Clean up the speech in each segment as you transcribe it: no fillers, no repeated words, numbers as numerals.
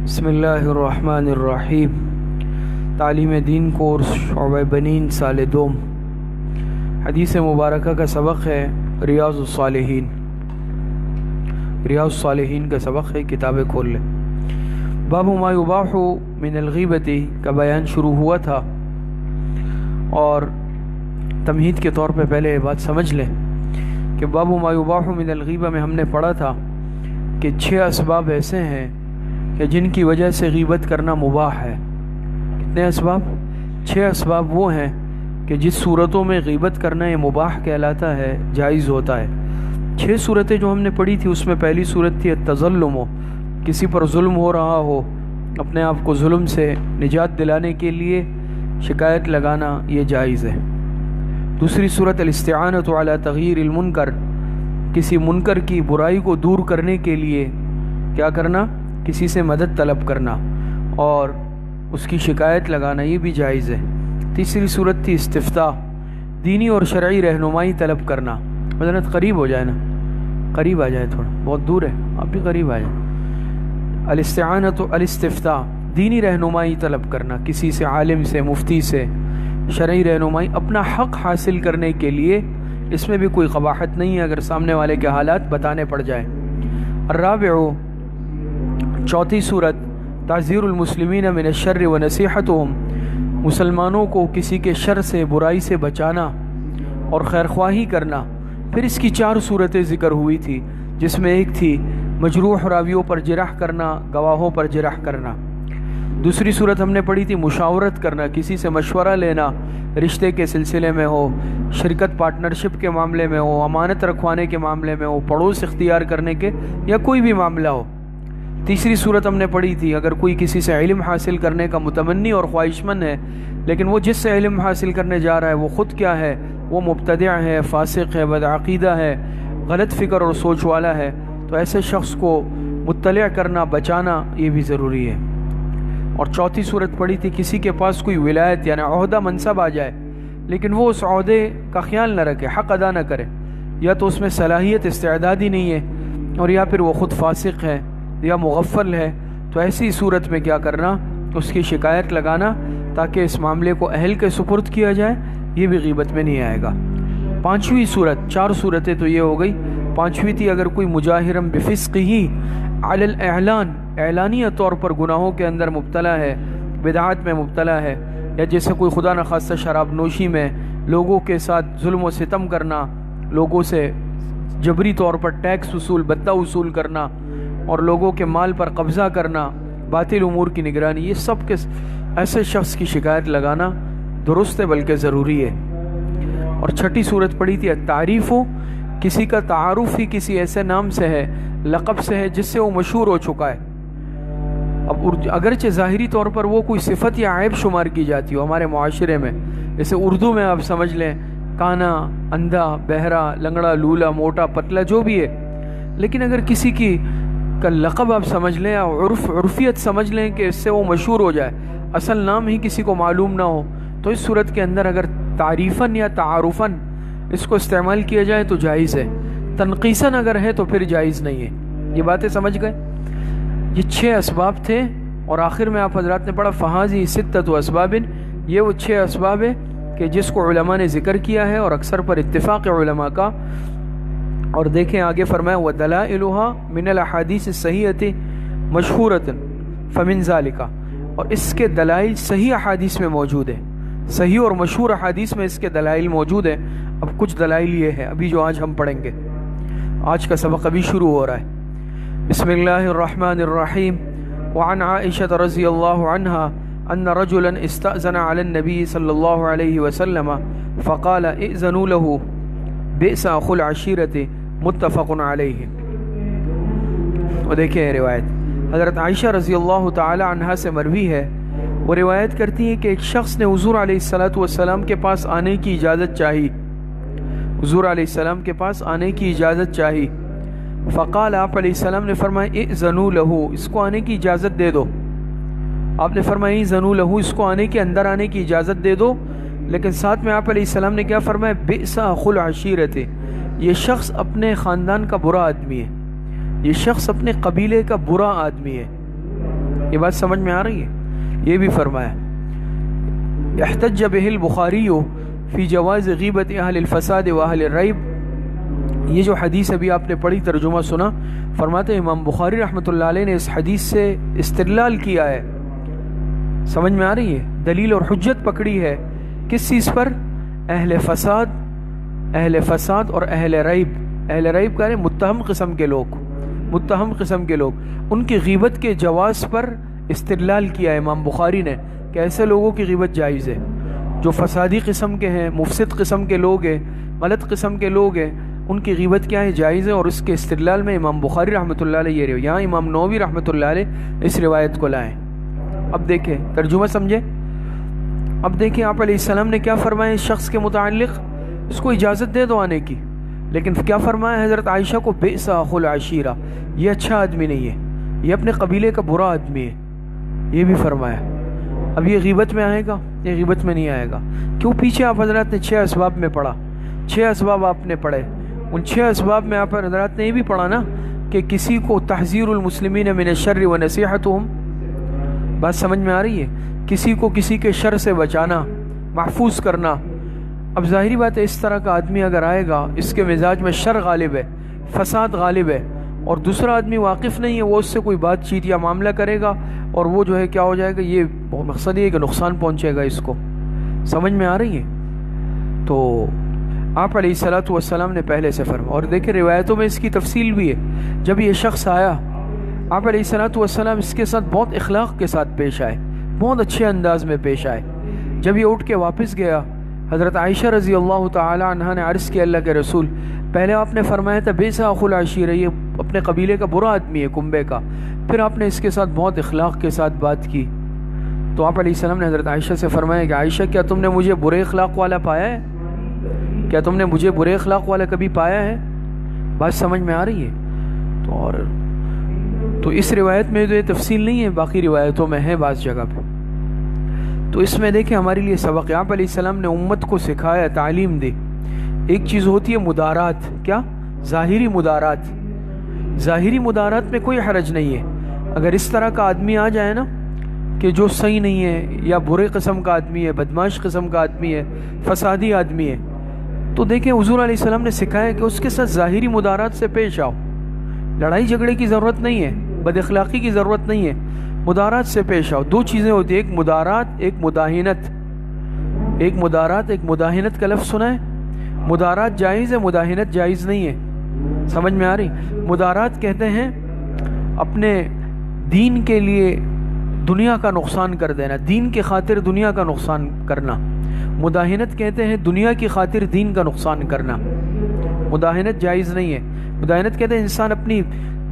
بسم اللہ الرحمن الرحیم۔ تعلیم دین کورس شعبہ بنین سال دوم۔ حدیث مبارکہ کا سبق ہے ریاض الصالحین۔ ریاض الصالحین کا سبق ہے، کتابیں کھول لیں۔ باب ما یباح من الغیبت کا بیان شروع ہوا تھا، اور تمہید کے طور پہ پہلے یہ بات سمجھ لیں کہ باب ما یباح من الغیبہ میں ہم نے پڑھا تھا کہ 6 اسباب ایسے ہیں کہ جن کی وجہ سے غیبت کرنا مباح ہے۔ کتنے اسباب؟ 6 اسباب وہ ہیں کہ جس صورتوں میں غیبت کرنا یہ مباح کہلاتا ہے، جائز ہوتا ہے۔ 6 صورتیں جو ہم نے پڑھی تھی، اس میں پہلی صورت تھی التظلم، کسی پر ظلم ہو رہا ہو، اپنے آپ کو ظلم سے نجات دلانے کے لیے شکایت لگانا یہ جائز ہے۔ دوسری صورت الاستعانۃ علی تغییر المنکر، کسی منکر کی برائی کو دور کرنے کے لیے کیا کرنا؟ کسی سے مدد طلب کرنا اور اس کی شکایت لگانا، یہ بھی جائز ہے۔ تیسری صورت تھی استفتاء، دینی اور شرعی رہنمائی طلب کرنا۔ مدنت قریب ہو جائے نا، قریب آ جائے، تھوڑا بہت دور ہے، آپ بھی قریب آ جائیں۔ الاستعانۃ الاستفتاء، دینی رہنمائی طلب کرنا، کسی سے، عالم سے، مفتی سے شرعی رہنمائی اپنا حق حاصل کرنے کے لیے۔ اس میں بھی کوئی قباحت نہیں ہے اگر سامنے والے کے حالات بتانے پڑ جائیں۔ الرابع، چوتھی صورت تعزیر المسلمین من الشر و نصیحتہم، مسلمانوں کو کسی کے شر سے، برائی سے بچانا اور خیرخواہی کرنا۔ پھر اس کی 4 صورتیں ذکر ہوئی تھی، جس میں ایک تھی مجروح راویوں پر جرح کرنا، گواہوں پر جرح کرنا۔ دوسری صورت ہم نے پڑھی تھی مشاورت کرنا، کسی سے مشورہ لینا، رشتے کے سلسلے میں ہو، شرکت پارٹنرشپ کے معاملے میں ہو، امانت رکھوانے کے معاملے میں ہو، پڑوس اختیار کرنے کے، یا کوئی بھی معاملہ ہو۔ تیسری صورت ہم نے پڑھی تھی اگر کوئی کسی سے علم حاصل کرنے کا متمنی اور خواہش مند ہے، لیکن وہ جس سے علم حاصل کرنے جا رہا ہے وہ خود کیا ہے؟ وہ مبتدع ہے، فاسق ہے، بدعقیدہ ہے، غلط فکر اور سوچ والا ہے، تو ایسے شخص کو مطلع کرنا، بچانا، یہ بھی ضروری ہے۔ اور چوتھی صورت پڑھی تھی کسی کے پاس کوئی ولایت یعنی عہدہ منصب آ جائے، لیکن وہ اس عہدے کا خیال نہ رکھے، حق ادا نہ کرے، یا تو اس میں صلاحیت، استعداد ہی نہیں ہے، اور یا پھر وہ خود فاسق ہے یا مغفل ہے، تو ایسی صورت میں کیا کرنا؟ اس کی شکایت لگانا تاکہ اس معاملے کو اہل کے سپرد کیا جائے، یہ بھی غیبت میں نہیں آئے گا۔ 5ویں صورت، 4 صورتیں تو یہ ہو گئی، 5ویں تھی اگر کوئی مجاہرم بفسقہ علی الاعلان، اعلانیہ طور پر گناہوں کے اندر مبتلا ہے، بدعات میں مبتلا ہے، یا جیسے کوئی خدا نخواستہ شراب نوشی میں لوگوں کے ساتھ ظلم و ستم کرنا، لوگوں سے جبری طور پر ٹیکس وصول، بتہ وصول کرنا، اور لوگوں کے مال پر قبضہ کرنا، باطل امور کی نگرانی، یہ سب کے ایسے شخص کی شکایت لگانا درست ہے بلکہ ضروری ہے۔ اور 6ٹھی صورت پڑھی تھی التعریف، کسی کا تعارف ہی کسی ایسے نام سے ہے، لقب سے ہے جس سے وہ مشہور ہو چکا ہے۔ اب اگرچہ ظاہری طور پر وہ کوئی صفت یا عیب شمار کی جاتی ہو ہمارے معاشرے میں، جیسے اردو میں آپ سمجھ لیں کانا، اندھا، بہرا، لنگڑا، لولا، موٹا، پتلا، جو بھی ہے، لیکن اگر کسی کی کا لقب آپ سمجھ لیں یا عرفیت سمجھ لیں کہ اس سے وہ مشہور ہو جائے، اصل نام ہی کسی کو معلوم نہ ہو، تو اس صورت کے اندر اگر تعریفاً یا تعارفاً اس کو استعمال کیا جائے تو جائز ہے، تنقیصاً اگر ہے تو پھر جائز نہیں ہے۔ یہ باتیں سمجھ گئے؟ یہ 6 اسباب تھے، اور آخر میں آپ حضرات نے پڑھا فہذی 6 اسباب، یہ وہ 6 اسباب ہے کہ جس کو علماء نے ذکر کیا ہے اور اکثر پر اتفاق علماء کا۔ اور دیکھیں آگے فرمایا وَدَلَائِلُهَا مِنَ الْأَحَادِيثِ الصَّحِيحَةِ مَشْهُورَةً فَمِنْ ذَلِكَ، اور اس کے دلائل صحیح احادیث میں موجود ہیں، صحیح اور مشہور احادیث میں اس کے دلائل موجود ہیں۔ اب کچھ دلائل یہ ہیں ابھی جو آج ہم پڑھیں گے، آج کا سبق ابھی شروع ہو رہا ہے۔ بسم اللہ الرحمن الرحیم۔ وعن عائشہ رضی اللہ عنہا ان رجلا استأذن علی النبی صلی اللہ علیہ وسلم فقال ائذنوا له بئس اخو العشیرۃ متفق علیہ۔ وہ دیکھیں روایت حضرت عائشہ رضی اللہ تعالی عنہا سے مروی ہے، وہ روایت کرتی ہیں کہ ایک شخص نے حضور علیہ السلام کے پاس آنے کی اجازت چاہی، حضور علیہ السلام کے پاس آنے کی اجازت چاہی۔ فقال، آپ علیہ السلام نے فرمایا ائذنوا له، اس کو آنے کی اجازت دے دو۔ آپ نے فرمایا ائذنوا له، اس کو آنے کے اندر آنے کی اجازت دے دو، لیکن ساتھ میں آپ علیہ السلام نے کیا فرمایا؟ بئس اخو العشیرۃ، یہ شخص اپنے خاندان کا برا آدمی ہے، یہ شخص اپنے قبیلے کا برا آدمی ہے۔ یہ بات سمجھ میں آ رہی ہے؟ یہ بھی فرمایا احتج بہ البخاری فی جواز غیبت اہل الفساد و اہل الریب۔ یہ جو حدیث ابھی آپ نے پڑھی، ترجمہ سنا، فرماتے ہیں امام بخاری رحمۃ اللہ علیہ نے اس حدیث سے استدلال کیا ہے، سمجھ میں آ رہی ہے، دلیل اور حجت پکڑی ہے کس چیز پر؟ اہل فساد اور اہل ریب۔ اہل ریب کہہ رہے ہیں متہم قسم کے لوگ، ان کی غیبت کے جواز پر استدلال کیا ہے امام بخاری نے کہ ایسے لوگوں کی غیبت جائز ہے جو فسادی قسم کے ہیں، مفسد قسم کے لوگ ہیں، غلط قسم کے لوگ ہیں، ان کی غیبت کیا ہے؟ جائز ہے۔ اور اس کے استدلال میں امام بخاری رحمۃ اللہ علیہ یہ یہاں امام نووی رحمۃ اللہ علیہ اس روایت کو لائیں۔ اب دیکھیں ترجمہ سمجھے، اب دیکھیں آپ علیہ السلام نے کیا فرمایا اس شخص کے متعلق، اس کو اجازت دے دو آنے کی، لیکن کیا فرمایا حضرت عائشہ کو؟ بئس اخو العشیرہ، یہ اچھا آدمی نہیں ہے، یہ اپنے قبیلے کا برا آدمی ہے، یہ بھی فرمایا۔ اب یہ غیبت میں آئے گا؟ یہ غیبت میں نہیں آئے گا۔ کیوں؟ پیچھے آپ حضرات نے 6 اسباب میں پڑھا، 6 اسباب آپ نے پڑھے، ان 6 اسباب میں آپ حضرات نے یہ بھی پڑھا نا کہ کسی کو تحذیر المسلمین من الشر و نصیحتہم، بات سمجھ میں آ رہی ہے؟ کسی کو کسی کے شر سے بچانا، محفوظ کرنا۔ اب ظاہری بات ہے اس طرح کا آدمی اگر آئے گا، اس کے مزاج میں شر غالب ہے، فساد غالب ہے، اور دوسرا آدمی واقف نہیں ہے، وہ اس سے کوئی بات چیت یا معاملہ کرے گا، اور وہ جو ہے کیا ہو جائے گا، یہ مقصد یہ ہے کہ نقصان پہنچے گا اس کو، سمجھ میں آ رہی ہے؟ تو آپ علیہ الصلوۃ والسلام نے پہلے سے فرمایا، اور دیکھیں روایتوں میں اس کی تفصیل بھی ہے۔ جب یہ شخص آیا، آپ علیہ الصلوۃ والسلام اس کے ساتھ بہت اخلاق کے ساتھ پیش آئے، بہت اچھے انداز میں پیش آئے۔ جب یہ اٹھ کے واپس گیا، حضرت عائشہ رضی اللہ تعالی عنہا نے عرض کیا اللہ کے رسول، پہلے آپ نے فرمایا تھا بئس اخو العشیرہ، یہ اپنے قبیلے کا برا آدمی ہے، کنبے کا، پھر آپ نے اس کے ساتھ بہت اخلاق کے ساتھ بات کی۔ تو آپ علیہ السلام نے حضرت عائشہ سے فرمایا کہ عائشہ کیا تم نے مجھے برے اخلاق والا پایا ہے؟ کیا تم نے مجھے برے اخلاق والا کبھی پایا ہے؟ بات سمجھ میں آ رہی ہے؟ تو اس روایت میں تو یہ تفصیل نہیں ہے، باقی روایتوں میں ہے بعض جگہ پہ۔ تو اس میں دیکھیں ہمارے لیے سبق، آپ علیہ السلام نے امت کو سکھایا، تعلیم دی۔ ایک چیز ہوتی ہے مدارات، کیا؟ ظاہری مدارات۔ ظاہری مدارات میں کوئی حرج نہیں ہے، اگر اس طرح کا آدمی آ جائے نا کہ جو صحیح نہیں ہے، یا برے قسم کا آدمی ہے، بدمعاش قسم کا آدمی ہے، فسادی آدمی ہے، تو دیکھیں حضور علیہ السلام نے سکھایا کہ اس کے ساتھ ظاہری مدارات سے پیش آؤ، لڑائی جھگڑے کی ضرورت نہیں ہے، بد اخلاقی کی ضرورت نہیں ہے، مدارات سے پیش آؤ۔ 2 چیزیں ہوتی ہیں، ایک مدارات، ایک مداہنت۔ ایک مدارات، ایک مداہنت کا لفظ سنا ہے؟ مدارات جائز ہے، مداہنت جائز نہیں ہے، سمجھ میں آ رہی؟ مدارات کہتے ہیں اپنے دین کے لیے دنیا کا نقصان کر دینا، دین کی خاطر دنیا کا نقصان کرنا۔ مداہنت کہتے ہیں دنیا کی خاطر دین کا نقصان کرنا، مداہنت جائز نہیں ہے۔ مداہنت کہتے ہیں انسان اپنی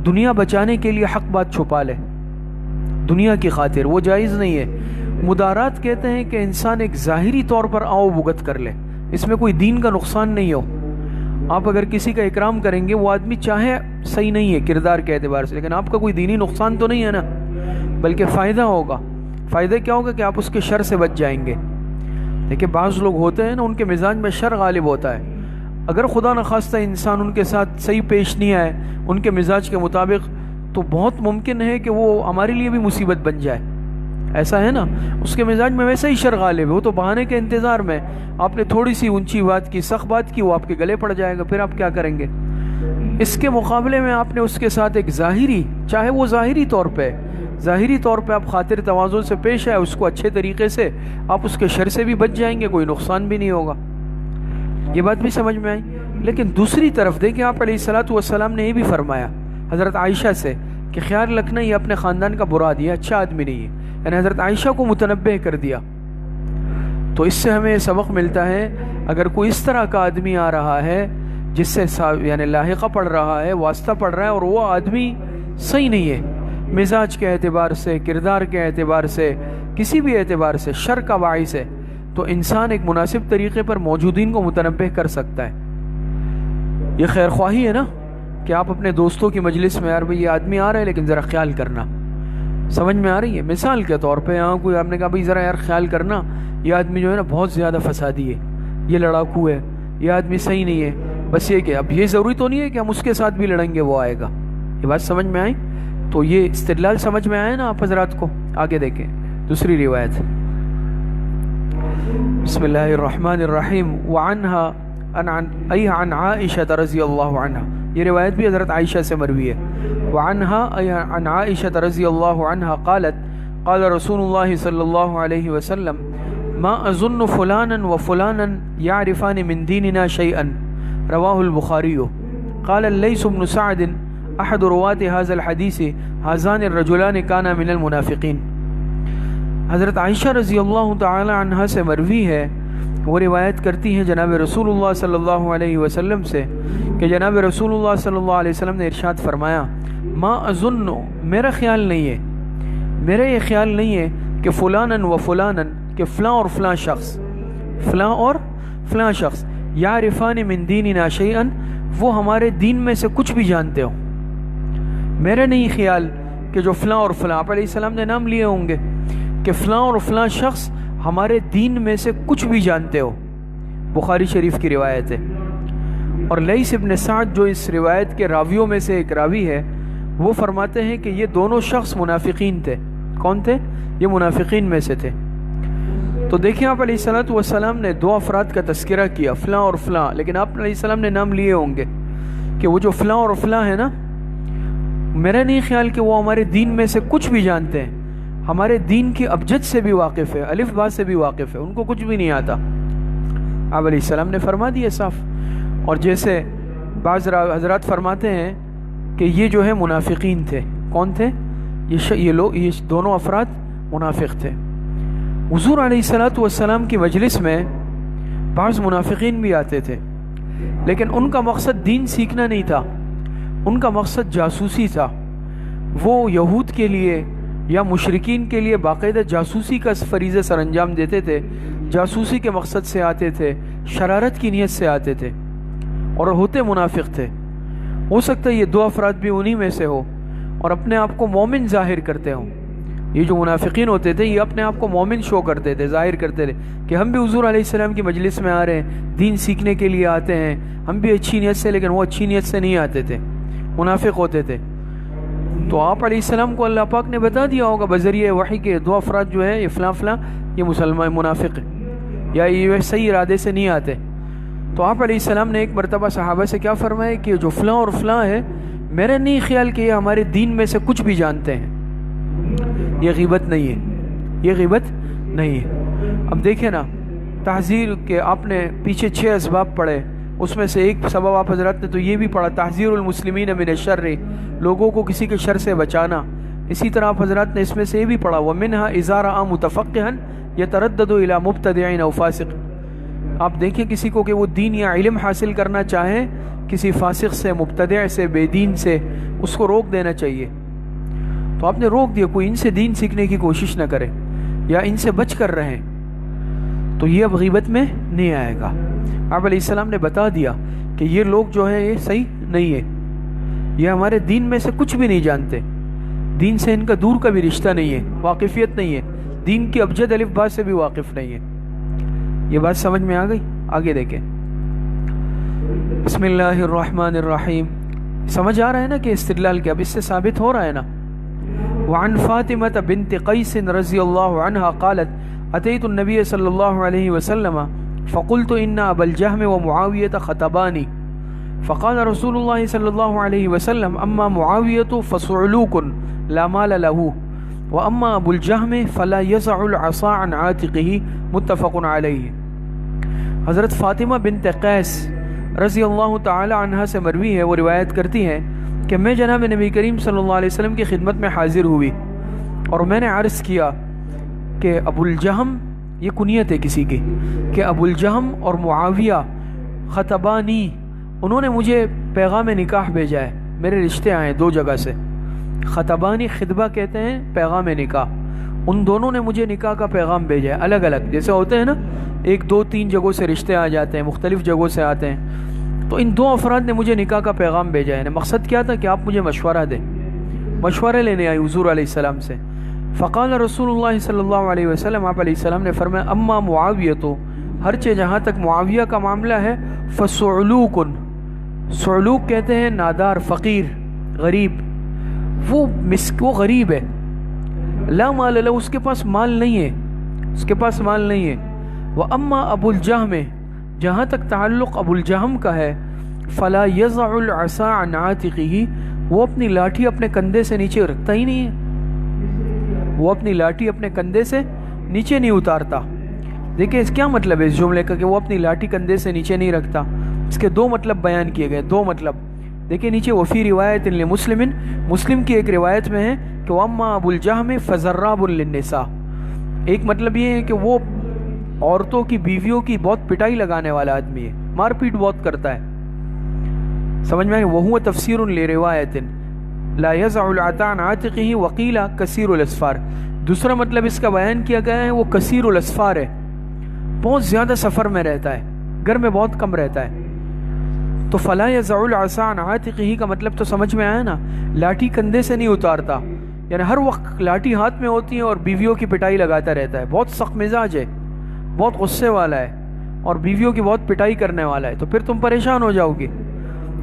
دنیا بچانے کے لیے حق بات چھپا لے دنیا کی خاطر، وہ جائز نہیں ہے۔ مدارات کہتے ہیں کہ انسان ایک ظاہری طور پر آؤ بھگت کر لے، اس میں کوئی دین کا نقصان نہیں ہو۔ آپ اگر کسی کا اکرام کریں گے، وہ آدمی چاہے صحیح نہیں ہے کردار کے اعتبار سے، لیکن آپ کا کوئی دینی نقصان تو نہیں ہے نا، بلکہ فائدہ ہوگا۔ فائدہ کیا ہوگا کہ آپ اس کے شر سے بچ جائیں گے۔ دیکھیں بعض لوگ ہوتے ہیں نا، ان کے مزاج میں شر غالب ہوتا ہے، اگر خدا نخواستہ انسان ان کے ساتھ صحیح پیش نہیں آئے ان کے مزاج کے مطابق، تو بہت ممکن ہے کہ وہ ہمارے لیے بھی مصیبت بن جائے۔ ایسا ہے نا، اس کے مزاج میں ویسے ہی شر غالب ہے، وہ تو بہانے کے انتظار میں، آپ نے تھوڑی سی اونچی بات کی، سخت بات کی، وہ آپ کے گلے پڑ جائے گا، پھر آپ کیا کریں گے؟ اس کے مقابلے میں آپ نے اس کے ساتھ ایک ظاہری، چاہے وہ ظاہری طور پہ آپ خاطر تواضع سے پیش آئے، اس کو اچھے طریقے سے، آپ اس کے شر سے بھی بچ جائیں گے، کوئی نقصان بھی نہیں ہوگا۔ یہ بات بھی سمجھ میں آئی؟ لیکن دوسری طرف دیکھیں آپ علیہ الصلوۃ والسلام نے یہ بھی فرمایا حضرت عائشہ سے کہ خیال رکھنا یہ اپنے خاندان کا برا آدمی ہے، اچھا آدمی نہیں ہے، یعنی حضرت عائشہ کو متنبہ کر دیا۔ تو اس سے ہمیں سبق ملتا ہے، اگر کوئی اس طرح کا آدمی آ رہا ہے جس سے یعنی لاحقہ پڑ رہا ہے، واسطہ پڑ رہا ہے، اور وہ آدمی صحیح نہیں ہے مزاج کے اعتبار سے، کردار کے اعتبار سے، کسی بھی اعتبار سے شر کا باعث ہے، تو انسان ایک مناسب طریقے پر موجودین کو متنبہ کر سکتا ہے۔ یہ خیر خواہی ہے نا کہ آپ اپنے دوستوں کی مجلس میں، یار بھئی یہ آدمی آ رہا ہے لیکن ذرا خیال کرنا، سمجھ میں آ رہی ہے؟ مثال کے طور پہ یہاں کوئی آپ نے کہا بھئی ذرا یار خیال کرنا، یہ آدمی جو ہے نا بہت زیادہ فسادی ہے، یہ لڑاکو ہے، یہ آدمی صحیح نہیں ہے، بس یہ کہ اب یہ ضروری تو نہیں ہے کہ ہم اس کے ساتھ بھی لڑیں گے وہ آئے گا۔ یہ بات سمجھ میں آئی؟ تو یہ استدلال سمجھ میں آیا نا آپ حضرات کو؟ آگے دیکھیں دوسری روایت، بسم اللہ الرحمن الرحیم، عن عائشہ رضی اللہ عنہا، یہ روایت بھی حضرت عائشہ سے مروی ہے، عن عائشہ رضی اللہ عنہا قالت قال رسول اللہ صلی اللہ علیہ وسلم ما اظن فلانا وفلانا يعرفان من دیننا شیئا رواہ البخاری۔ قال الليث بن سعد احد رواة هذا الحدیث هذان الرجلان كانا من المنافقین۔ حضرت عائشہ رضی اللہ تعالی عنہ سے مروی ہے، وہ روایت کرتی ہیں جناب رسول اللہ صلی اللہ علیہ وسلم سے کہ جناب رسول اللہ صلی اللہ علیہ وسلم نے ارشاد فرمایا، ما اظن، میرا خیال نہیں ہے، میرا یہ خیال نہیں ہے کہ فلانا و فلانا، کہ فلاں اور فلاں شخص، فلاں اور فلاں شخص، یعرفان من دیننا شیئا، وہ ہمارے دین میں سے کچھ بھی جانتے ہوں۔ میرا نہیں خیال کہ جو فلاں اور فلاں، آپ علیہ السلام نے نام لیے ہوں گے کہ فلاں اور فلاں شخص ہمارے دین میں سے کچھ بھی جانتے ہو، بخاری شریف کی روایت ہے۔ اور لیث ابن سعد جو اس روایت کے راویوں میں سے ایک راوی ہے، وہ فرماتے ہیں کہ یہ دونوں شخص منافقین تھے۔ کون تھے؟ یہ منافقین میں سے تھے۔ تو دیکھیں آپ علیہ السلام نے دو افراد کا تذکرہ کیا، فلاں اور فلاں، لیکن آپ علیہ السلام نے نام لیے ہوں گے کہ وہ جو فلاں اور فلاں ہے نا، میرا نہیں خیال کہ وہ ہمارے دین میں سے کچھ بھی جانتے ہیں، ہمارے دین کی ابجد سے بھی واقف ہے، الف با سے بھی واقف ہے، ان کو کچھ بھی نہیں آتا۔ آپ علیہ السلام نے فرما دیا صاف۔ اور جیسے بعض حضرات فرماتے ہیں کہ یہ جو ہے منافقین تھے، کون تھے؟ یہ دونوں افراد منافق تھے۔ حضور علیہ السلام کی مجلس میں بعض منافقین بھی آتے تھے، لیکن ان کا مقصد دین سیکھنا نہیں تھا، ان کا مقصد جاسوسی تھا۔ وہ یہود کے لیے یا مشرکین کے لیے باقاعدہ جاسوسی کا فریضہ سر انجام دیتے تھے، جاسوسی کے مقصد سے آتے تھے، شرارت کی نیت سے آتے تھے، اور ہوتے منافق تھے۔ ہو سکتا ہے یہ دو افراد بھی انہی میں سے ہو اور اپنے آپ کو مومن ظاہر کرتے ہوں۔ یہ جو منافقین ہوتے تھے یہ اپنے آپ کو مومن شو کرتے تھے، ظاہر کرتے تھے کہ ہم بھی حضور علیہ السلام کی مجلس میں آ رہے ہیں، دین سیکھنے کے لیے آتے ہیں، ہم بھی اچھی نیت سے، لیکن وہ اچھی نیت سے نہیں آتے تھے، منافق ہوتے تھے۔ تو آپ علیہ السلام کو اللہ پاک نے بتا دیا ہوگا بذریعہ وحی کے دو افراد جو ہے یہ فلاں فلاں، یہ مسلمان منافق ہیں یا یہ صحیح ارادے سے نہیں آتے۔ تو آپ علیہ السلام نے ایک مرتبہ صحابہ سے کیا فرمایا کہ جو فلاں اور فلاں ہے، میرا نہیں خیال کہ یہ ہمارے دین میں سے کچھ بھی جانتے ہیں۔ یہ غیبت نہیں ہے، یہ غیبت نہیں ہے۔ اب دیکھیں نا، تحذیر کے آپ نے پیچھے 6 اسباب پڑھے، اس میں سے ایک سبب آپ حضرات نے تو یہ بھی پڑھا، تحذیر المسلمین من الشر، لوگوں کو کسی کے شر سے بچانا۔ اسی طرح آپ حضرات نے اس میں سے یہ بھی پڑھا، وَمِنْهَا إِذَا رَأَى مُتَفَقِّهًا يَتَرَدَّدُ إِلَى مُبْتَدِعٍ أَوْ فَاسِقٍ۔ آپ دیکھیں کسی کو کہ وہ دین یا علم حاصل کرنا چاہیں کسی فاسق سے، مبتدع سے، بے دین سے، اس کو روک دینا چاہیے۔ تو آپ نے روک دیا، کوئی ان سے دین سیکھنے کی کوشش نہ کرے یا ان سے بچ کر رہیں، تو یہ اب غیبت میں نہیں آئے گا۔ آپ علیہ السلام نے بتا دیا کہ یہ لوگ جو ہے یہ صحیح نہیں ہے، یہ ہمارے دین میں سے کچھ بھی نہیں جانتے، دین سے ان کا دور کا بھی رشتہ نہیں ہے، واقفیت نہیں ہے، دین کی ابجد الف با سے بھی واقف نہیں ہے۔ یہ بات سمجھ میں آ گئی؟ آگے دیکھیں، بسم اللہ الرحمن الرحیم۔ سمجھ آ رہا ہے نا کہ استدلال کیا؟ اب اس سے ثابت ہو رہا ہے نا۔ وعن فاطمة بنت قیس رضی اللہ عنہا قالت اتیت النبی صلی اللہ علیہ وسلم فقلت ان ابا الجهم ومعاویة خطبانی فقال رسول اللہ صلی اللہ علیہ وسلم اما معاویة فصعلوک لا مال له واما ابو الجهم فلا يزع العصا عن عاتقه متفق علیہ۔ حضرت فاطمہ بنت قیس رضی اللہ تعالی عنہ سے مروی ہے، وہ روایت کرتی ہیں کہ میں جناب نبی کریم صلی اللہ علیہ وسلم کی خدمت میں حاضر ہوئی اور میں نے عرض کیا کہ ابو الجہم، یہ کنیت ہے کسی کی، کہ ابو الجہم اور معاویہ خطبانی، انہوں نے مجھے پیغام نکاح بھیجا ہے، میرے رشتے آئے دو جگہ سے۔ خطبانی خطبہ کہتے ہیں پیغام نکاح، ان دونوں نے مجھے نکاح کا پیغام بھیجا ہے، الگ الگ جیسے ہوتے ہیں نا، 1 2 3 جگہوں سے رشتے آ جاتے ہیں، مختلف جگہوں سے آتے ہیں، تو ان 2 افراد نے مجھے نکاح کا پیغام بھیجا ہے۔ مقصد کیا تھا کہ آپ مجھے مشورہ دیں، مشورے لینے آئی حضور علیہ السلام سے۔ فقال رسول اللہ صلی اللہ علیہ وسلم، آپ علیہ السلام نے فرمایا اما معاویہ، تو ہرچہ جہاں تک معاویہ کا معاملہ ہے، فصعلوک، صعلوک کہتے ہیں نادار، فقیر، غریب، وہ غریب ہے، لا مال لہ، اس کے پاس مال نہیں ہے، اس کے پاس مال نہیں ہے۔ وَأَمَّا ابو الجہم، جہاں تک تعلق ابو الجہم کا ہے، فلا یضع العصا عن عاتقہ، وہ اپنی لاٹھی اپنے کندھے سے نیچے رکھتا ہی نہیں ہے، وہ اپنی لاٹھی اپنے کندھے سے نیچے نہیں اتارتا۔ دیکھیں اس کیا مطلب ہے اس جملے کا کہ وہ اپنی لاٹھی کندھے سے نیچے نہیں رکھتا؟ اس کے دو مطلب بیان کیے گئے، دو مطلب دیکھیں نیچے۔ وفی روایت لمسلم، مسلم کی ایک روایت میں ہے کہ وَأَمَّا ابو الجہم فَزَرَّابٌ لِلنِّسَاء، ایک مطلب یہ ہے کہ وہ عورتوں کی، بیویوں کی بہت پٹائی لگانے والا آدمی ہے، مار پیٹ بہت کرتا ہے، سمجھ میں آئے؟ وَهُوَ تَفْسِيرٌ لِرِوَایَةٍ لَا يَزَعُ الْعَتَىٰ عَنْ عَاتِقِهِ وَقِيلَ كَثِيرُ الْأَسْفَارِ، دوسرا مطلب اس کا بیان کیا گیا ہے وہ کثیر الاسفار ہے، بہت زیادہ سفر میں رہتا ہے، گھر میں بہت کم رہتا ہے۔ تو فلا یضع العصا عن عاتقہ کا مطلب تو سمجھ میں آیا نا، لاٹھی کندھے سے نہیں اتارتا، یعنی ہر وقت لاٹھی ہاتھ میں ہوتی ہے اور بیویوں کی پٹائی لگاتا رہتا ہے، بہت سخت مزاج ہے، بہت غصے والا ہے اور بیویوں کی بہت پٹائی کرنے والا ہے، تو پھر تم پریشان ہو جاؤ گے۔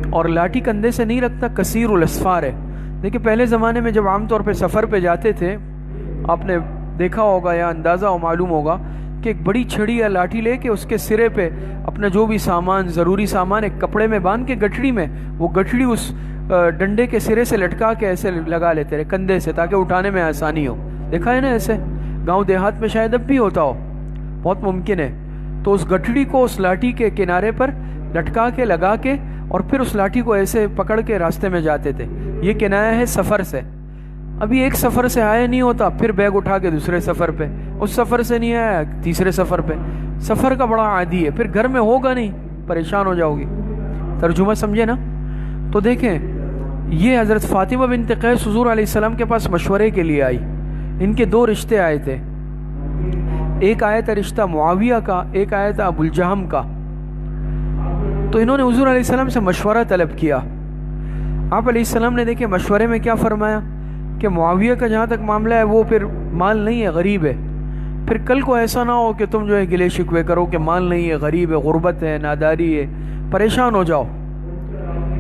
اور لاٹھی کندھے سے نہیں رکھتا، کثیر الاسفار ہے۔ دیکھیں پہلے زمانے میں جب عام طور پہ سفر پہ جاتے تھے، آپ نے دیکھا ہوگا یا اندازہ ہو معلوم ہوگا کہ ایک بڑی چھڑی یا لاٹھی لے کے اس کے سرے پہ اپنا جو بھی سامان، ضروری سامان ایک کپڑے میں باندھ کے گٹھڑی میں، وہ گٹھڑی اس ڈنڈے کے سرے سے لٹکا کے ایسے لگا لیتے رہے کندھے سے، تاکہ اٹھانے میں آسانی ہو۔ دیکھا ہے نا ایسے؟ گاؤں دیہات میں شاید اب بھی ہوتا ہو، بہت ممکن ہے۔ تو اس گٹھڑی کو اس لاٹھی کے کنارے پر لٹکا کے لگا کے اور پھر اس لاٹھی کو ایسے پکڑ کے راستے میں جاتے تھے۔ یہ کنایا ہے سفر سے۔ ابھی ایک سفر سے آیا نہیں ہوتا، پھر بیگ اٹھا کے دوسرے سفر پہ، اس سفر سے نہیں آیا تیسرے سفر پہ، سفر کا بڑا عادی ہے، پھر گھر میں ہوگا نہیں، پریشان ہو جاؤ گی۔ ترجمہ سمجھے نا؟ تو دیکھیں یہ حضرت فاطمہ بنت قیس حضور علیہ السلام کے پاس مشورے کے لیے آئی، ان کے دو رشتے آئے تھے، ایک آیا تھا رشتہ معاویہ کا، ایک آیا تھا ابو الجہم کا۔ تو انہوں نے حضور علیہ السلام سے مشورہ طلب کیا۔ آپ علیہ السلام نے دیکھیں مشورے میں کیا فرمایا کہ معاویہ کا جہاں تک معاملہ ہے وہ پھر مال نہیں ہے، غریب ہے، پھر کل کو ایسا نہ ہو کہ تم جو ہے گلے شکوے کرو کہ مال نہیں ہے، غریب ہے، غربت ہے، ناداری ہے، پریشان ہو جاؤ۔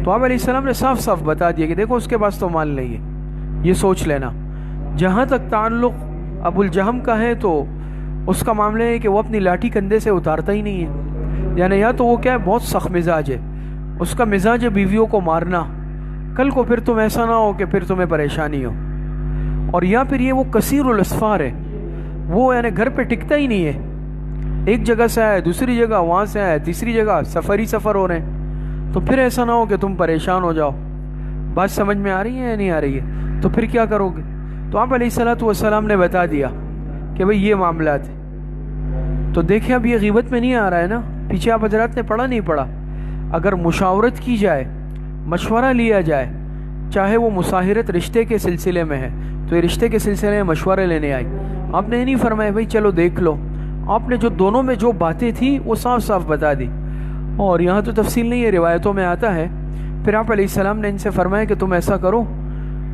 تو آپ علیہ السلام نے صاف صاف بتا دیا کہ دیکھو اس کے پاس تو مال نہیں ہے، یہ سوچ لینا۔ جہاں تک تعلق ابو الجہم کا ہے تو اس کا معاملہ ہے کہ وہ اپنی لاٹھی کندھے سے اتارتا ہی نہیں ہے، یعنی یا تو وہ کیا ہے بہت سخت مزاج ہے، اس کا مزاج ہے بیویوں کو مارنا، کل کو پھر تم ایسا نہ ہو کہ پھر تمہیں پریشانی ہو، اور یا پھر یہ وہ کثیر الاسفار ہے، وہ یعنی گھر پہ ٹکتا ہی نہیں ہے، ایک جگہ سے آیا دوسری جگہ، وہاں سے آیا تیسری جگہ، سفر ہی سفر ہو رہے ہیں، تو پھر ایسا نہ ہو کہ تم پریشان ہو جاؤ۔ بات سمجھ میں آ رہی ہے یا نہیں آ رہی ہے؟ تو پھر کیا کرو گے؟ تو آپ علیہ السلام نے بتا دیا کہ بھئی یہ معاملات ہیں۔ تو دیکھیں اب یہ غیبت میں نہیں آ رہا ہے نا، پیچھے آپ حضرات نے پڑھا نہیں پڑھا، اگر مشاورت کی جائے، مشورہ لیا جائے، چاہے وہ مساہرت رشتے کے سلسلے میں ہے، تو یہ رشتے کے سلسلے میں مشورے لینے آئی، آپ نے یہ نہیں فرمایا بھئی چلو دیکھ لو، آپ نے جو دونوں میں جو باتیں تھیں وہ صاف صاف بتا دی، اور یہاں تو تفصیل نہیں ہے، روایتوں میں آتا ہے۔ پھر آپ علیہ السلام نے ان سے فرمایا کہ تم ایسا کرو،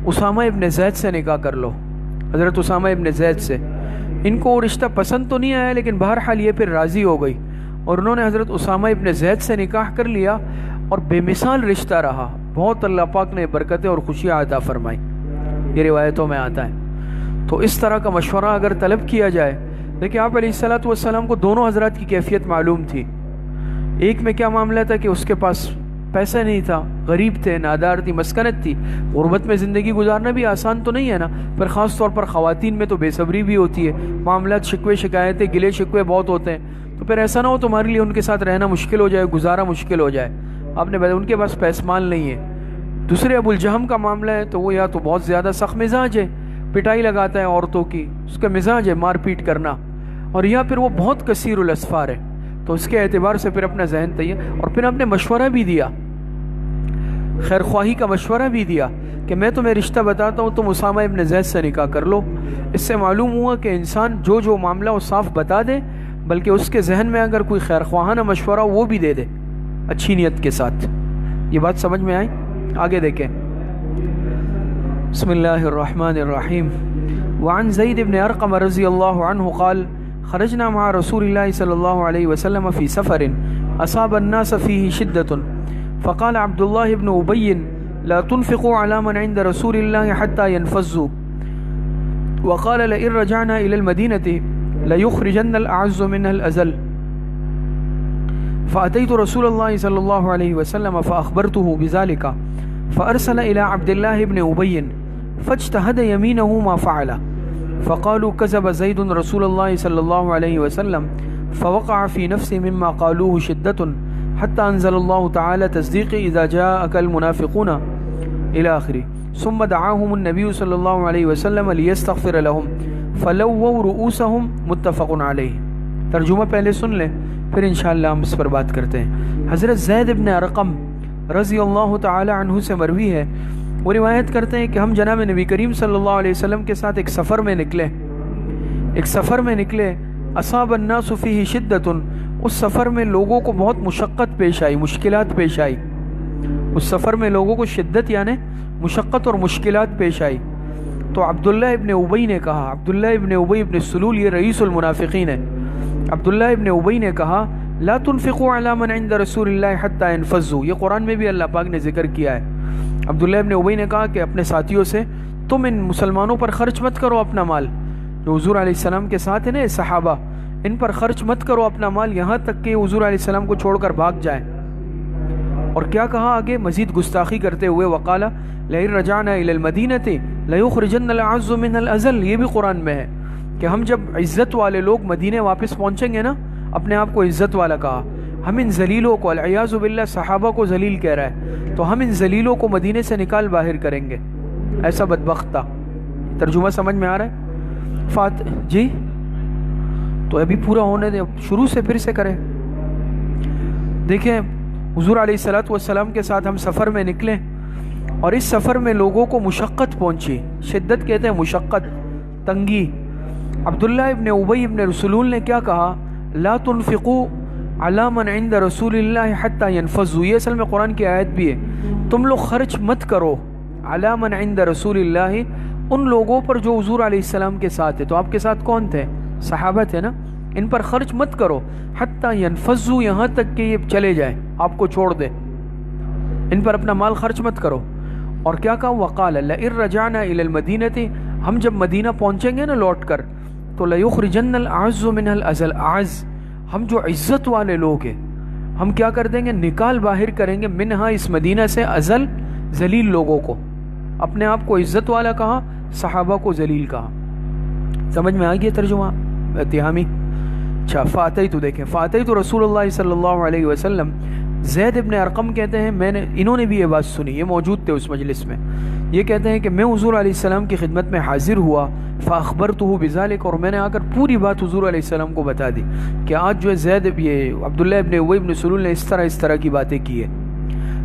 اسامہ ابن زید سے نکاح کر لو، حضرت اسامہ ابن زید سے۔ ان کو وہ رشتہ پسند تو نہیں آیا، لیکن بہرحال یہ پھر راضی ہو گئی، اور انہوں نے حضرت اسامہ ابن زید سے نکاح کر لیا، اور بے مثال رشتہ رہا، بہت اللہ پاک نے برکتیں اور خوشیاں عطا فرمائی، یہ روایتوں میں آتا ہے۔ تو اس طرح کا مشورہ اگر طلب کیا جائے، دیکھیں آپ علیہ السلام کو دونوں حضرات کی کیفیت معلوم تھی، ایک میں کیا معاملہ تھا کہ اس کے پاس پیسہ نہیں تھا، غریب تھے، نادار تھی، مسکنت تھی، غربت میں زندگی گزارنا بھی آسان تو نہیں ہے نا، پر خاص طور پر خواتین میں تو بے صبری بھی ہوتی ہے، معاملات شکوے شکایتیں گلے شکوے بہت ہوتے ہیں، تو پھر ایسا نہ ہو تمہارے لیے ان کے ساتھ رہنا مشکل ہو جائے، گزارا مشکل ہو جائے۔ آپ نے بتایا ان کے پاس پیس مال نہیں ہے۔ دوسرے ابو الجہم کا معاملہ ہے تو وہ یا تو بہت زیادہ سخت مزاج ہے، پٹائی لگاتا ہے عورتوں کی، اس کا مزاج ہے مار پیٹ کرنا، اور یا پھر وہ بہت کثیر الاسفار ہے، تو اس کے اعتبار سے پھر اپنا ذہن تیار، اور پھر آپ نے مشورہ بھی دیا، خیر خواہی کا مشورہ بھی دیا کہ میں تمہیں رشتہ بتاتا ہوں، تم اسامہ ابن زید سے نکاح کر لو۔ اس سے معلوم ہوا کہ انسان جو معاملہ وہ صاف بتا دے، بلکہ اس کے ذہن میں اگر کوئی خیر خواہانہ مشورہ وہ بھی دے دے اچھی نیت کے ساتھ۔ یہ بات سمجھ میں آئی؟ آگے دیکھیں۔ بسم اللہ الرحمن الرحیم۔ وعن زید بن ارقم رضی اللہ عنہ قال خرجنا مع رسول اللہ صلی اللہ علیہ وسلم فی سفر اصاب الناس فیہ شدۃ فقال عبد الله بن أبي لا تنفقوا على من عند رسول الله حتى ينفضوا وقال لئن رجعنا إلى المدينة ليخرجن الأعز منها الأذل فأتيت رسول الله صلى الله عليه وسلم فأخبرته بذلك فأرسل إلى عبد الله بن أبي فاجتهد يمينه ما فعل فقالوا كذب زيد رسول الله صلى الله عليه وسلم فوقع في نفسه مما قالوه شدة حتى أنزل الله تعالى تصديق إذا جاءك المنافقون إلى آخره ثم دعاهم النبي صلى الله عليه وسلم ليستغفر لهم فلووا رؤوسهم متفق علیہ۔ ترجمہ پہلے سن لیں پھر انشاءاللہ ہم اس پر بات کرتے ہیں۔ حضرت زید بن ارقم رضی اللہ تعالی عنہ سے مروی ہے، وہ روایت کرتے ہیں کہ ہم جناب نبی کریم صلی اللہ علیہ وسلم کے ساتھ ایک سفر میں نکلے اصاب الناس فیہ شدۃ، اس سفر میں لوگوں کو بہت مشقت پیش آئی، مشکلات پیش آئی، اس سفر میں لوگوں کو شدت یعنی مشقت اور مشکلات پیش آئی۔ تو عبداللہ ابن ابی نے کہا، عبداللہ ابن ابی ابن سلول یہ رئیس المنافقین ہے، عبداللہ ابن ابی نے کہا لا تنفقوا علی من عند رسول اللہ حتی ينفضوا، یہ قرآن میں بھی اللہ پاک نے ذکر کیا ہے۔ عبداللہ ابن ابی نے کہا کہ اپنے ساتھیوں سے تم ان مسلمانوں پر خرچ مت کرو اپنا مال، جو حضور علیہ السلام کے ساتھ ہیں نا صحابہ، ان پر خرچ مت کرو اپنا مال یہاں تک کہ حضور علیہ السلام کو چھوڑ کر بھاگ جائیں۔ اور کیا کہا آگے مزید گستاخی کرتے ہوئے وقال لئن رجعنا الى المدینة لیخرجن الأعز من الأذل، یہ بھی قرآن میں ہے کہ ہم جب عزت والے لوگ مدینے واپس پہنچیں گے نا، اپنے آپ کو عزت والا کہا، ہم ان ذلیلوں کو، العیاذ باللہ صحابہ کو ذلیل کہہ رہا ہے، تو ہم ان ذلیلوں کو مدینے سے نکال باہر کریں گے، ایسا بدبخت تھا۔ ترجمہ سمجھ میں آ رہا ہے؟ جی تو ابھی پورا ہونے دیں، شروع سے پھر سے کریں۔ دیکھیں حضور علیہ الصلوۃ والسلام کے ساتھ ہم سفر میں نکلے اور اس سفر میں لوگوں کو مشقت پہنچی، شدت کہتے ہیں مشقت، تنگی۔ عبداللہ ابن ابی ابن سلول نے کیا کہا لا تنفقوا علی من عند رسول اللہ حتی ينفضوا، یہ اصل میں قرآن کی آیت بھی ہے، تم لوگ خرچ مت کرو علی من عند رسول اللہ، ان لوگوں پر جو حضور علیہ السلام کے ساتھ ہے۔ تو آپ کے ساتھ کون تھے؟ صحابہ تھے نا، ان پر خرچ مت کرو حتی ينفضوا، یہاں تک کہ یہ چلے جائیں، آپ کو چھوڑ دے، ان پر اپنا مال خرچ مت کرو۔ اور کیا کہا وقال لئن رجعنا الى المدینة، ہم جب مدینہ پہنچیں گے نا لوٹ کر تو لیخرجن الأعز منها الأذل، اعز ہم جو عزت والے لوگ ہیں ہم کیا کر دیں گے، نکال باہر کریں گے منہا اس مدینہ سے، ازل ذلیل لوگوں کو، اپنے آپ کو عزت والا کہا، صحابہ کو ذلیل کہا۔ سمجھ میں آ گیا ترجمہ اتہامی؟ اچھا فاتحیت دیکھیں، فاتحیت رسول اللہ صلی اللہ علیہ وسلم، زید ابن ارقم کہتے ہیں انہوں نے بھی یہ بات سنی، یہ موجود تھے اس مجلس میں، یہ کہتے ہیں کہ میں حضور علیہ السلام کی خدمت میں حاضر ہوا فاخبرتہ بذلک، اور میں نے آ کر پوری بات حضور علیہ السلام کو بتا دی کہ آج جو ہے زید یہ عبداللہ ابن ابی ابن سلول نے اس طرح کی باتیں کی ہے۔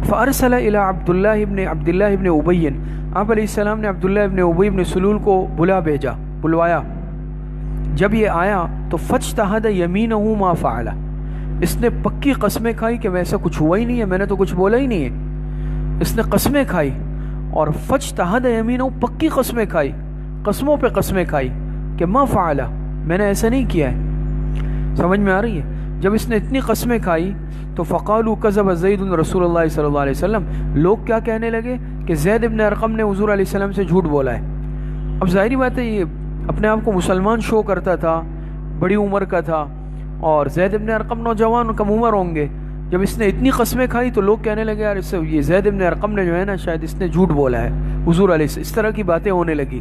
فارسل الی عبداللہ ابن ابی، آپ علیہ السلام نے عبداللہ ابن ابی ابن سلول کو بلوایا، جب یہ آیا تو فاجتہد یمینہ ما فعل، اس نے پکی قسمیں کھائی کہ ویسا کچھ ہوا ہی نہیں ہے، میں نے تو کچھ بولا ہی نہیں ہے، اس نے قسمیں کھائی، اور فاجتہد یمینہ، پکی قسمیں کھائی، قسموں پہ قسمیں کھائی کہ ما فعل، میں نے ایسا نہیں کیا ہے۔ سمجھ میں آ رہی ہے؟ جب اس نے اتنی قسمیں کھائی تو فقالوا کذب زید رسول اللہ صلی اللہ علیہ وسلم، لوگ کیا کہنے لگے کہ زید ابن ارقم نے حضور علیہ السلام سے جھوٹ بولا ہے۔ اب ظاہری بات ہے یہ اپنے آپ کو مسلمان شو کرتا تھا، بڑی عمر کا تھا، اور زید ابن ارقم نوجوان کم عمر ہوں گے، جب اس نے اتنی قسمیں کھائی تو لوگ کہنے لگے یار یہ زید ابن ارقم نے جو ہے نا شاید اس نے جھوٹ بولا ہے حضور علیہ السلام، اس طرح کی باتیں ہونے لگی۔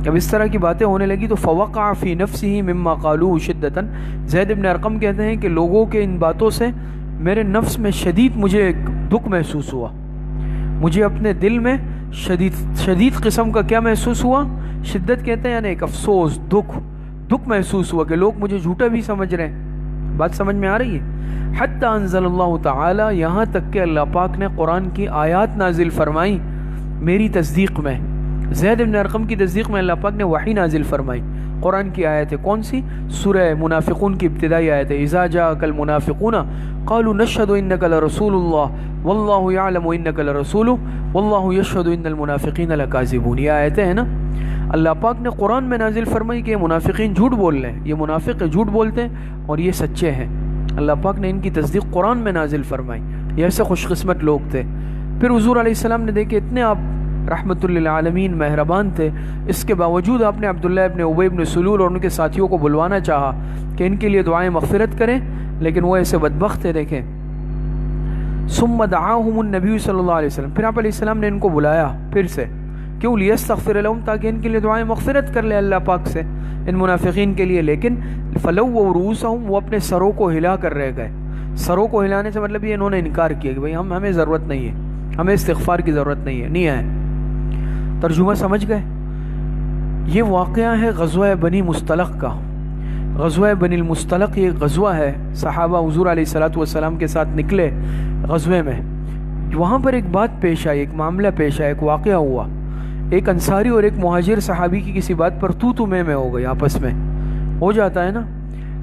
جب اس طرح کی باتیں ہونے لگی تو فوقع فی نفسہ مما قالوہ شدۃ، زید ابن ارقم کہتے ہیں کہ لوگوں کے ان باتوں سے میرے نفس میں شدید مجھے دکھ محسوس ہوا، مجھے اپنے دل میں شدید قسم کا کیا محسوس ہوا، شدت کہتے ہیں یعنی ایک افسوس، دکھ محسوس ہوا کہ لوگ مجھے جھوٹا بھی سمجھ رہے ہیں۔ بات سمجھ میں آ رہی ہے؟ حتی انزل اللہ تعالی، یہاں تک کہ اللہ پاک نے قرآن کی آیات نازل فرمائی میری تصدیق میں، زید بن ارقم کی تصدیق میں اللہ پاک نے وحی نازل فرمائی، قرآن کی آیت ہے کون سی؟ سورہ منافقون کی ابتدائی آیت ہے، اذا جاءک المنافقون قالوا نشهد انک لرسول اللہ واللہ یعلم انک لرسولہ واللہ یشهد ان المنافقین لکاذبون، یہ آیتیں ہیں نا، اللہ پاک نے قرآن میں نازل فرمائی کہ یہ منافقین جھوٹ بول رہے ہیں، یہ منافق جھوٹ بولتے ہیں اور یہ سچے ہیں۔ اللہ پاک نے ان کی تصدیق قرآن میں نازل فرمائی، یہ ایسے خوش قسمت لوگ تھے۔ پھر حضور علیہ السلام نے دیکھے اتنے آپ رحمت للعالمین مہربان تھے، اس کے باوجود آپ نے عبداللہ ابن ابی ابن سلول اور ان کے ساتھیوں کو بلوانا چاہا کہ ان کے لیے دعائیں مغفرت کریں، لیکن وہ ایسے بدبخت تھے. دیکھیں ثم دعاهم النبی صلی اللہ علیہ وسلم، پھر آپ علیہ السلام نے ان کو بلایا پھر سے، کیوں؟ لیستغفر لهم، تاکہ ان کے لیے دعائیں مغفرت کر لے اللہ پاک سے ان منافقین کے لیے. لیکن فلووا رؤوسهم، وہ اپنے سروں کو ہلا کر رہ گئے. سروں کو ہلانے سے مطلب یہ انہوں نے انکار کیا کہ بھئی ہمیں ضرورت نہیں ہے، ہمیں استغفار کی ضرورت نہیں ہے، نہیں ہے. ترجمہ سمجھ گئے؟ یہ واقعہ ہے غزوہ بنی مستلق کا. غزوہ بنی المستلق یہ غزوہ ہے، صحابہ حضور علیہ السلام کے ساتھ نکلے غزوے میں. وہاں پر ایک بات پیش آئی، ایک معاملہ پیش آیا، ایک واقعہ ہوا. ایک انصاری اور ایک مہاجر صحابی کی کسی بات پر تو میں ہو گئی، آپس میں ہو جاتا ہے نا.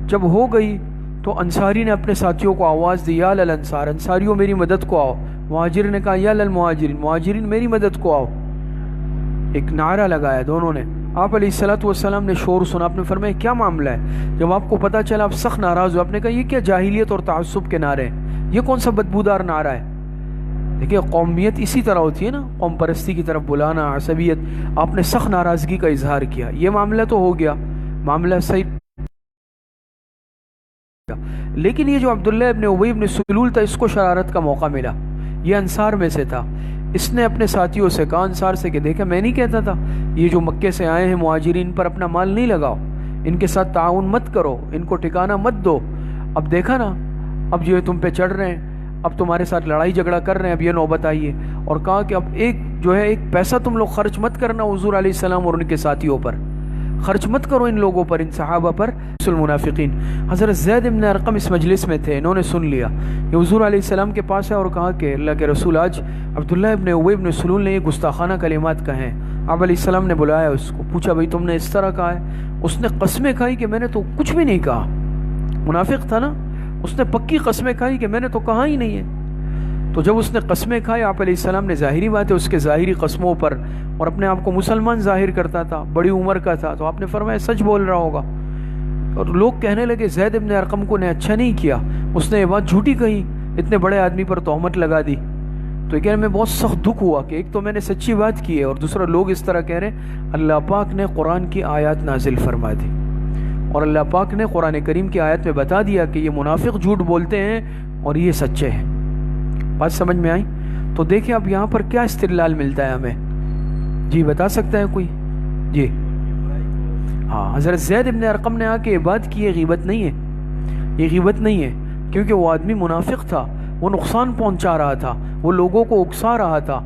جب ہو گئی تو انصاری نے اپنے ساتھیوں کو آواز دی، یا للانصار، انصاریوں میری مدد کو آؤ. مہاجر نے کہا یا للمہاجرین، مہاجرین میری مدد کو آؤ. ایک نعرہ لگایا دونوں نے. آپ علیہ السلام نے شور سنا، آپ نے فرمایا کیا معاملہ ہے؟ جب آپ کو پتہ چلا آپ سخت ناراض ہو. آپ نے کہا یہ کیا جاہلیت اور تعصب کے نعرے ہیں، یہ کون سا بدبودار نعرہ ہے؟ دیکھیے قومیت اسی طرح ہوتی ہے نا، قوم پرستی کی طرف بلانا، عصبیت. آپ نے سخت ناراضگی کا اظہار کیا. یہ معاملہ تو ہو گیا، معاملہ صحیح. لیکن یہ جو عبداللہ ابن ابی ابن سلول تھا، اس کو شرارت کا موقع ملا. یہ انصار میں سے تھا. اس نے اپنے ساتھیوں سے کہا، انصار سے، کہ دیکھا میں نہیں کہتا تھا یہ جو مکے سے آئے ہیں مہاجرین پر اپنا مال نہیں لگاؤ، ان کے ساتھ تعاون مت کرو، ان کو ٹھکانہ مت دو. اب دیکھا نا، اب جو ہے تم پہ چڑھ رہے ہیں، اب تمہارے ساتھ لڑائی جھگڑا کر رہے ہیں، اب یہ نوبت آئی ہے. اور کہا کہ اب ایک پیسہ تم لوگ خرچ مت کرنا حضور علیہ السلام اور ان کے ساتھیوں پر، خرچ مت کرو ان لوگوں پر، ان صحابہ پر. المنافقین حضرت زید بن ارقم اس مجلس میں تھے، انہوں نے سن لیا یہ حضور علیہ السلام کے پاس ہے، اور کہا کہ اللہ کے رسول آج عبداللہ ابن ابی ابن سلول نے یہ گستاخانہ کلمات کہے ہیں. آپ علیہ السلام نے بلایا اس کو، پوچھا بھئی تم نے اس طرح کہا ہے؟ اس نے قسمیں کھائی کہ میں نے تو کچھ بھی نہیں کہا. منافق تھا نا، اس نے پکی قسمیں کھائی کہ میں نے تو کہا ہی نہیں ہے. تو جب اس نے قسمیں کھائی، آپ علیہ السلام نے ظاہری بات ہے اس کے ظاہری قسموں پر، اور اپنے آپ کو مسلمان ظاہر کرتا تھا، بڑی عمر کا تھا، تو آپ نے فرمایا سچ بول رہا ہوگا. اور لوگ کہنے لگے زید ابن ارقم کو نے اچھا نہیں کیا، اس نے یہ بات جھوٹی کہی، اتنے بڑے آدمی پر تہمت لگا دی. تو یہ کہنے میں بہت سخت دکھ ہوا کہ ایک تو میں نے سچی بات کی ہے، اور دوسرا لوگ اس طرح کہہ رہے ہیں. اللہ پاک نے قرآن کی آیات نازل فرما دی، اور اللہ پاک نے قرآن کریم کی آیت میں بتا دیا کہ یہ منافق جھوٹ بولتے ہیں اور یہ سچے ہیں. بات سمجھ میں آئی؟ تو دیکھیں اب یہاں پر کیا استدلال ملتا ہے ہمیں؟ جی بتا سکتا ہے کوئی؟ جی ہاں، حضرت زید ابن ارقم نے آ کے یہ بات کی، یہ غیبت نہیں ہے، یہ غیبت نہیں ہے، کیونکہ وہ آدمی منافق تھا، وہ نقصان پہنچا رہا تھا، وہ لوگوں کو اکسا رہا تھا.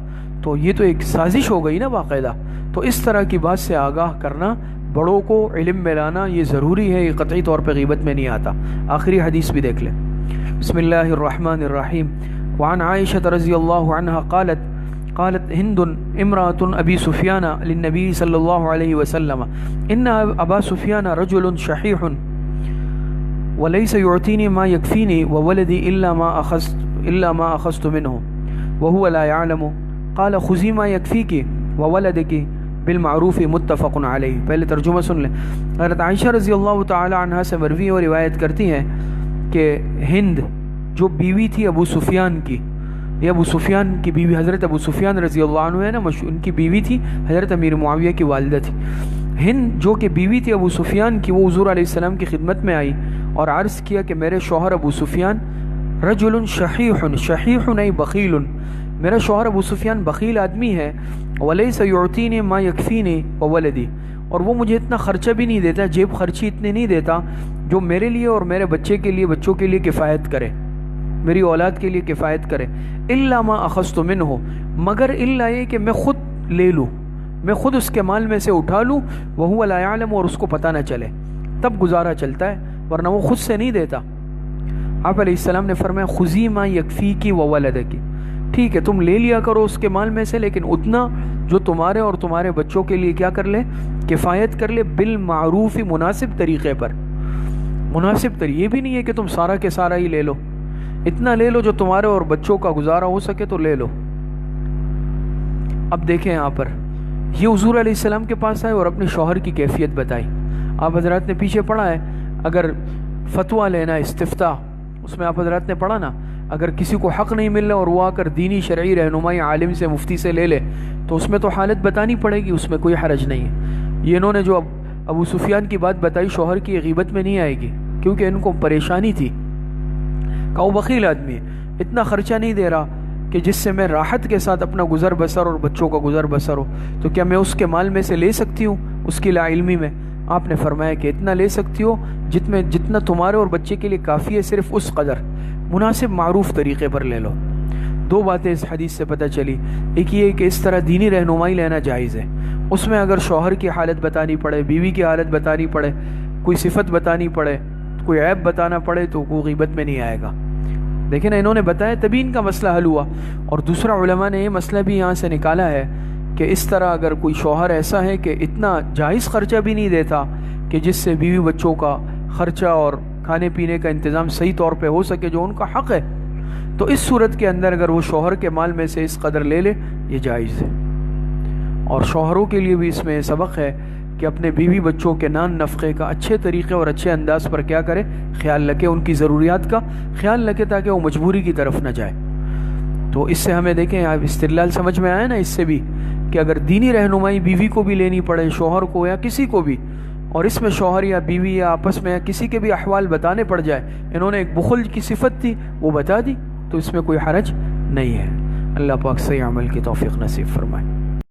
تو یہ تو ایک سازش ہو گئی نا باقاعدہ. تو اس طرح کی بات سے آگاہ کرنا، بڑوں کو علم میں لانا یہ ضروری ہے، یہ قطعی طور پہ غیبت میں نہیں آتا. آخری حدیث بھی دیکھ لیں. بسم اللہ الرحمن الرحیم. وعن عائشة رضی اللہ عنہ قالت ہند امرأة ابی سفیان للنبی صلی اللہ علیہ وسلم ان ابا سفیان رجل شحیح وليس يعطيني ما يكفيني وولدي إلا ما أخذت منه وهو لا يعلم قال خذي ما يكفيك وولدك بالمعروف متفق علیہ. پہلے ترجمہ سن لیں. حضرت عائشہ رضی اللہ تعالی عنہا سے مروی اور روایت کرتی ہیں کہ ہند جو بیوی تھی ابو سفیان کی، یہ ابو سفیان کی بیوی حضرت ابو سفیان رضی اللہ عنہ ہے نا، ان کی بیوی تھی، حضرت امیر معاویہ کی والدہ تھی. ہند جو کہ بیوی تھی ابو سفیان کی، وہ حضور علیہ السلام کی خدمت میں آئی اور عرض کیا کہ میرے شوہر ابو سفیان رجل شحیح، شحیح نہیں بخیل، میرا شوہر ابو سفیان بخیل آدمی ہے. ولیس یعطینی ما یکفینی وولدی، اور وہ مجھے اتنا خرچہ بھی نہیں دیتا، جیب خرچی اتنی نہیں دیتا جو میرے لیے اور میرے بچوں کے لیے کفایت کرے، میری اولاد کے لیے کفایت کرے. الا ما اخذت منہ، مگر الا یہ کہ میں خود لے لوں، میں خود اس کے مال میں سے اٹھا لوں. وہو لا یعلم، اور اس کو پتہ نہ چلے، تب گزارا چلتا ہے، ورنہ وہ خود سے نہیں دیتا. آپ علیہ السلام نے فرمایا خذی ما یکفیکی وولدکی، ٹھیک ہے تم لے لیا کرو اس کے مال میں سے، لیکن اتنا جو تمہارے اور تمہارے بچوں کے لیے کیا کر لے، کفایت کر لے، بالمعروف، مناسب طریقے پر. مناسب طریقے، یہ بھی نہیں ہے کہ تم سارا کے سارا ہی لے لو، اتنا لے لو جو تمہارے اور بچوں کا گزارا ہو سکے تو لے لو. اب دیکھیں یہاں پر یہ حضور علیہ السلام کے پاس آئے اور اپنے شوہر کی کیفیت بتائی. آپ حضرات نے پیچھے پڑھا ہے، اگر فتویٰ لینا استفتاء، اس میں آپ حضرات نے پڑھا نا، اگر کسی کو حق نہیں مل رہا اور وہ آ کر دینی شرعی رہنمائی عالم سے مفتی سے لے لے تو اس میں تو حالت بتانی پڑے گی، اس میں کوئی حرج نہیں ہے۔ یہ انہوں نے جو ابو سفیان کی بات بتائی شوہر کی غیبت میں نہیں آئے گی، کیونکہ ان کو پریشانی تھی کہ وہ بخیل آدمی ہے، اتنا خرچہ نہیں دے رہا کہ جس سے میں راحت کے ساتھ اپنا گزر بسر اور بچوں کا گزر بسر ہو، تو کیا میں اس کے مال میں سے لے سکتی ہوں اس کی لا علمی میں؟ آپ نے فرمایا کہ اتنا لے سکتی ہو جتنا تمہارے اور بچے کے لیے کافی ہے، صرف اس قدر مناسب معروف طریقے پر لے لو۔ دو باتیں اس حدیث سے پتہ چلی، ایک یہ کہ اس طرح دینی رہنمائی لینا جائز ہے، اس میں اگر شوہر کی حالت بتانی پڑے، بیوی کی حالت بتانی پڑے، کوئی صفت بتانی پڑے، کوئی عیب بتانا پڑے تو وہ غیبت میں نہیں آئے گا۔ دیکھیں نا، انہوں نے بتایا تبھی ان کا مسئلہ حل ہوا۔ اور دوسرا علماء نے یہ مسئلہ بھی یہاں سے نکالا ہے کہ اس طرح اگر کوئی شوہر ایسا ہے کہ اتنا جائز خرچہ بھی نہیں دیتا کہ جس سے بیوی بچوں کا خرچہ اور کھانے پینے کا انتظام صحیح طور پہ ہو سکے جو ان کا حق ہے، تو اس صورت کے اندر اگر وہ شوہر کے مال میں سے اس قدر لے لے یہ جائز ہے۔ اور شوہروں کے لیے بھی اس میں سبق ہے کہ اپنے بیوی بچوں کے نان نفقے کا اچھے طریقے اور اچھے انداز پر کیا کرے، خیال رکھے، ان کی ضروریات کا خیال رکھے تاکہ وہ مجبوری کی طرف نہ جائے۔ تو اس سے ہمیں دیکھیں آپ استدلال سمجھ میں آیا نا اس سے بھی کہ اگر دینی رہنمائی بیوی کو بھی لینی پڑے، شوہر کو یا کسی کو بھی، اور اس میں شوہر یا بیوی یا آپس میں یا کسی کے بھی احوال بتانے پڑ جائے، انہوں نے ایک بخل کی صفت تھی وہ بتا دی، تو اس میں کوئی حرج نہیں ہے۔ اللہ پاک صحیح عمل کی توفیق نصیب فرمائے۔